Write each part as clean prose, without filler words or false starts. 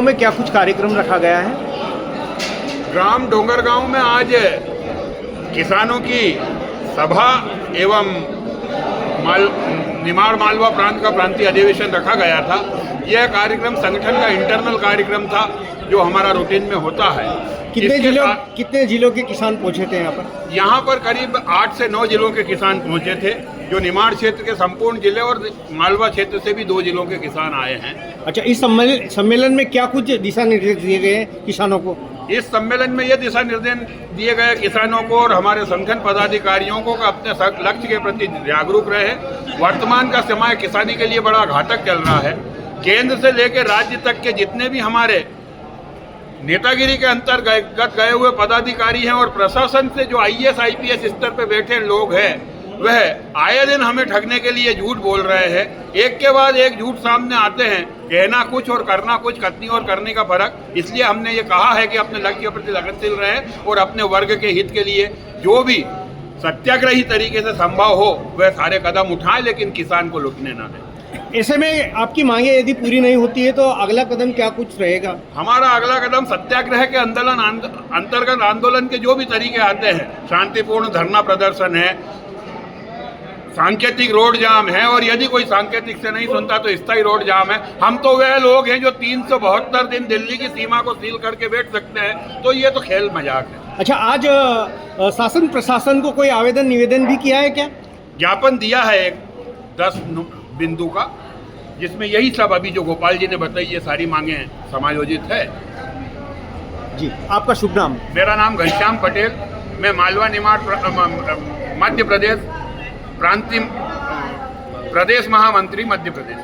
डोंगरगांव में क्या कुछ कार्यक्रम रखा गया है? ग्राम डोंगरगांव में आज किसानों की सभा एवं निमाड़ मालवा प्रांत का प्रांतीय अधिवेशन रखा गया था। यह कार्यक्रम संगठन का इंटरनल कार्यक्रम था जो हमारा रूटीन में होता है। कितने जिलों के किसान पहुंचे थे यहाँ पर? यहाँ पर करीब 8 से 9 जिलों के किसान पहुंचे थे, जो निमाड़ क्षेत्र के संपूर्ण जिले और मालवा क्षेत्र से भी 2 जिलों के किसान आए हैं। अच्छा, इस सम्मेलन में क्या कुछ दिशा निर्देश दिए गए हैं किसानों को? इस सम्मेलन में ये दिशा निर्देश दिए गए किसानों को और हमारे संगठन पदाधिकारियों को अपने लक्ष्य के प्रति जागरूक रहे। वर्तमान का समय किसानी के लिए बड़ा घातक चल रहा है। केंद्र से लेकर राज्य तक के जितने भी हमारे नेतागिरी के अंतर्गत गए हुए पदाधिकारी हैं और प्रशासन से जो IAS IPS स्तर पर बैठे लोग हैं, वह आए दिन हमें ठगने के लिए झूठ बोल रहे हैं। एक के बाद एक झूठ सामने आते हैं, कहना कुछ और करना कुछ, कथनी और करने का फर्क। इसलिए हमने ये कहा है कि अपने लक्ष्य के प्रति लगनशील रहें और अपने वर्ग के हित के लिए जो भी सत्याग्रही तरीके से संभव हो वह सारे कदम उठाएं, लेकिन किसान को लुटने ना दें। ऐसे में आपकी मांगे यदि पूरी नहीं होती है तो अगला कदम क्या कुछ रहेगा? हमारा अगला कदम सत्याग्रह के अंतर्गत आंदोलन के जो भी तरीके आते हैं, शांतिपूर्ण धरना प्रदर्शन है, सांकेतिक रोड जाम है, और यदि कोई सांकेतिक से नहीं सुनता तो स्थायी रोड जाम है। हम तो वह लोग हैं जो 372 दिन दिल्ली की सीमा को सील करके बैठ सकते हैं, तो ये तो खेल मजाक है। अच्छा, आज शासन प्रशासन को कोई आवेदन निवेदन भी किया है क्या? ज्ञापन दिया है एक 10 बिंदु का, जिसमें यही सब अभी जो गोपाल जी ने बताई ये सारी मांगे समायोजित है। जी, आपका शुभ नाम? मेरा नाम घनश्याम पटेल, मैं मालवा निमाड़ मध्य प्रदेश प्रांतीय प्रदेश महामंत्री मध्य प्रदेश।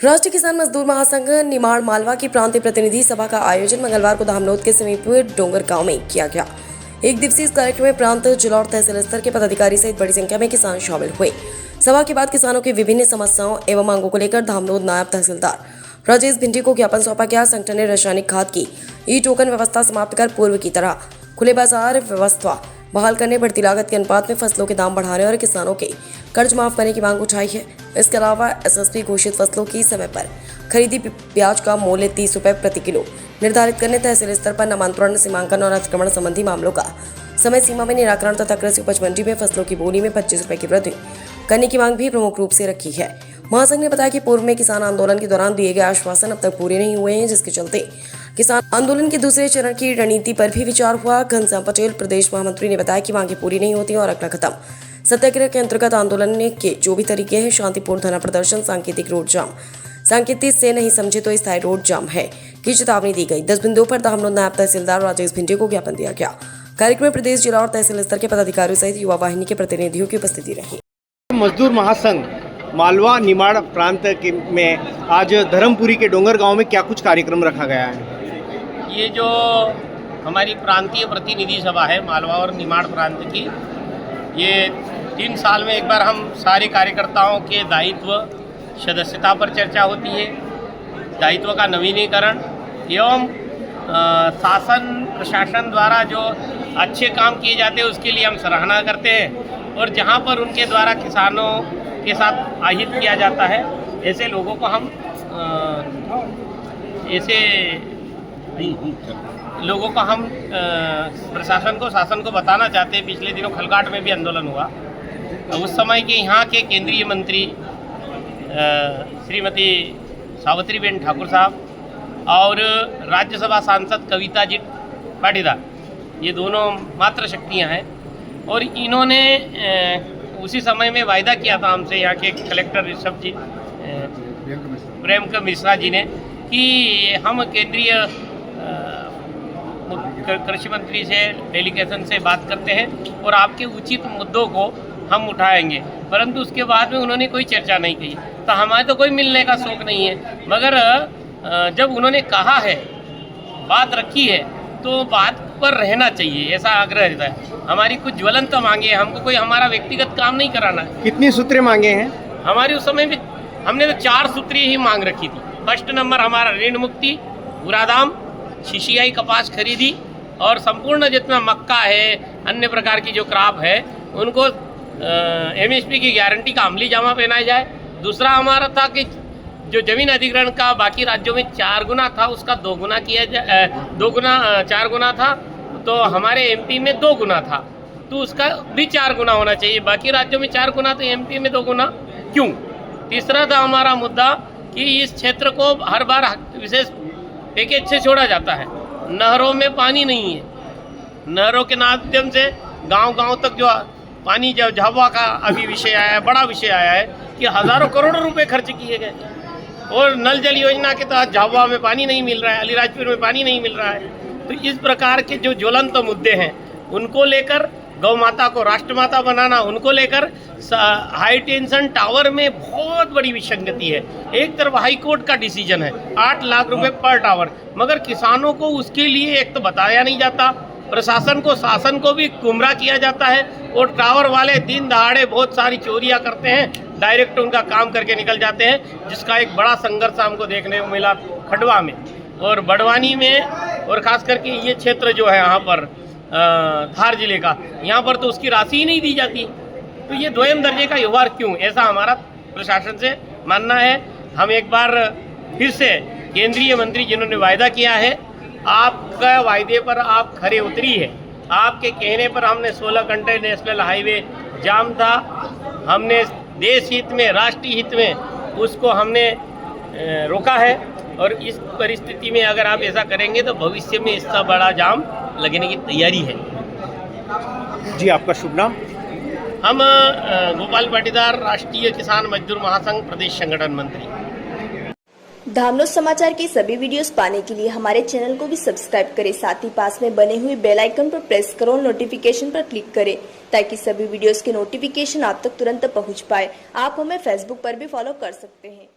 राष्ट्रीय किसान मजदूर महासंघ निमाड़ मालवा की प्रांतीय प्रतिनिधि सभा का आयोजन मंगलवार को धामनोद के समीप डोंगरगांव में किया गया। एक दिवसीय इस कार्यक्रम में प्रांत, जिला और तहसील स्तर के पदाधिकारी सहित बड़ी संख्या में किसान शामिल हुए। सभा के बाद किसानों की विभिन्न समस्याओं एवं मांगों को लेकर धामनोद नायब तहसीलदार राजेश भिंडी को ज्ञापन सौंपा गया। संगठन ने रासायनिक खाद की ई-टोकन व्यवस्था समाप्त कर पूर्व की तरह खुले बाजार व्यवस्था बहाल करने, बढ़ती लागत के अनुपात में फसलों के दाम बढ़ाने और किसानों के कर्ज माफ करने की मांग उठाई है। इसके अलावा SSP घोषित फसलों की समय पर खरीदी प्याज का मूल्य 30 रुपये प्रति किलो निर्धारित करने, तहसील स्तर पर नामांतरण, सीमांकन और अतिक्रमण संबंधी मामलों का समय सीमा में निराकरण तथा कृषि उपज मंडी में फसलों की बोली में 25 रुपये की वृद्धि करने की मांग भी प्रमुख रूप से रखी है। महासंघ ने बताया कि पूर्व में किसान आंदोलन के दौरान दिए गए आश्वासन अब तक पूरे नहीं हुए हैं, जिसके चलते किसान आंदोलन के दूसरे चरण की रणनीति पर भी विचार हुआ। घनश्याम पटेल, प्रदेश महामंत्री, ने बताया कि मांगे पूरी नहीं होती और अगला कदम सत्याग्रह के अंतर्गत आंदोलन के जो भी तरीके हैं, शांतिपूर्ण धरना प्रदर्शन, सांकेतिक रोड जाम, सांकेतिक से नहीं समझे तो स्थायी रोड जाम है की चेतावनी दी गई। 10 बिंदुओं पर धामनोद नायब तहसीलदार राजेश भिंडी को ज्ञापन दिया गया। कार्यक्रम में प्रदेश, जिला और तहसील स्तर के पदाधिकारियों सहित युवा वाहिनी के प्रतिनिधियों की उपस्थिति रही। मजदूर महासंघ मालवा निमाड़ प्रांत में आज धर्मपुरी के डोंगरगांव में क्या कुछ कार्यक्रम रखा गया है? ये जो हमारी प्रांतीय प्रतिनिधि सभा है मालवा और निमाड़ प्रांत की, ये 3 साल में एक बार हम सारे कार्यकर्ताओं के दायित्व, सदस्यता पर चर्चा होती है, दायित्व का नवीनीकरण एवं शासन प्रशासन द्वारा जो अच्छे काम किए जाते हैं उसके लिए हम सराहना करते हैं, और जहाँ पर उनके द्वारा किसानों के साथ आहित किया जाता है ऐसे लोगों को हम प्रशासन को, शासन को बताना चाहते हैं। पिछले दिनों खलगाट में भी आंदोलन हुआ, उस समय के यहाँ के केंद्रीय मंत्री श्रीमती सावित्रीबेन ठाकुर साहब और राज्यसभा सांसद कविता जी पाटीदार, ये दोनों मात्र शक्तियाँ हैं, और इन्होंने उसी समय में वायदा किया था हमसे, यहाँ के कलेक्टर ऋषभ जी, प्रेमकर मिश्रा जी ने, कि हम केंद्रीय कृषि मंत्री से, डेलीगेशन से बात करते हैं और आपके उचित मुद्दों को हम उठाएंगे। परंतु उसके बाद में उन्होंने कोई चर्चा नहीं की। तो हमारे तो कोई मिलने का शौक नहीं है, मगर जब उन्होंने कहा है, बात रखी है, तो बात पर रहना चाहिए, ऐसा आग्रह रहता है। हमारी कुछ ज्वलंत मांगे हैं, हमको कोई हमारा व्यक्तिगत काम नहीं कराना है। कितनी सूत्रें मांगे हैं? हमारी उस समय भी हमने तो 4 सूत्रीय ही मांग रखी थी। फर्स्ट नंबर हमारा ऋण मुक्ति, पूरा दाम, CCI कपास खरीदी और संपूर्ण जितना मक्का है, अन्य प्रकार की जो क्रॉप है, उनको MSP की गारंटी का अमली जामा पहनाया जाए। दूसरा हमारा था कि जो जमीन अधिग्रहण का बाकी राज्यों में 4 गुना था उसका 2 गुना किया 4 गुना था, तो हमारे एमपी में 2 गुना था, तो उसका भी 4 गुना होना चाहिए। बाकी राज्यों में 4 गुना तो एमपी में 2 गुना क्यों? तीसरा था हमारा मुद्दा कि इस क्षेत्र को हर बार विशेष पैकेज से छोड़ा जाता है। नहरों में पानी नहीं है, नहरों के माध्यम से गांव-गांव तक जो पानी जब झाबुआ का अभी विषय आया है, बड़ा विषय आया है कि हज़ारों करोड़ों रुपए खर्च किए गए और नल जल योजना के तहत झाबुआ में पानी नहीं मिल रहा है, अलीराजपुर में पानी नहीं मिल रहा है। तो इस प्रकार के जो ज्वलंत मुद्दे हैं उनको लेकर, गौ माता को राष्ट्रमाता बनाना, उनको लेकर हाई टेंशन टावर में बहुत बड़ी विसंगति है। एक तरफ हाई कोर्ट का डिसीजन है 8 लाख रुपए पर टावर, मगर किसानों को उसके लिए एक तो बताया नहीं जाता, प्रशासन को, शासन को भी गुमराह किया जाता है और टावर वाले दिन दहाड़े बहुत सारी चोरियां करते हैं, डायरेक्ट उनका काम करके निकल जाते हैं, जिसका एक बड़ा संघर्ष हमको देखने को मिला खंडवा में और बड़वानी में, और खास करके ये क्षेत्र जो है यहाँ पर धार जिले का, यहाँ पर तो उसकी राशि ही नहीं दी जाती। तो ये द्वयम दर्जे का व्यवहार क्यों, ऐसा हमारा प्रशासन से मानना है। हम एक बार फिर से केंद्रीय मंत्री जिन्होंने वायदा किया है, आपका वायदे पर आप खरे उतरी है, आपके कहने पर हमने 16 घंटे नेशनल हाईवे जाम था, हमने देश हित में, राष्ट्रीय हित में उसको हमने रोका है, और इस परिस्थिति में अगर आप ऐसा करेंगे तो भविष्य में इसका बड़ा जाम लगने की तैयारी है। जी, आपका शुभ नाम? हम गोपाल पाटीदार, राष्ट्रीय किसान मजदूर महासंघ प्रदेश संगठन मंत्री। धामनोद समाचार के सभी वीडियोस पाने के लिए हमारे चैनल को भी सब्सक्राइब करें, साथ ही पास में बने हुए बेल आइकन पर प्रेस करो और नोटिफिकेशन पर क्लिक करें ताकि सभी वीडियोस के नोटिफिकेशन आप तक तुरंत पहुंच पाए। आप हमें फेसबुक पर भी फॉलो कर सकते हैं।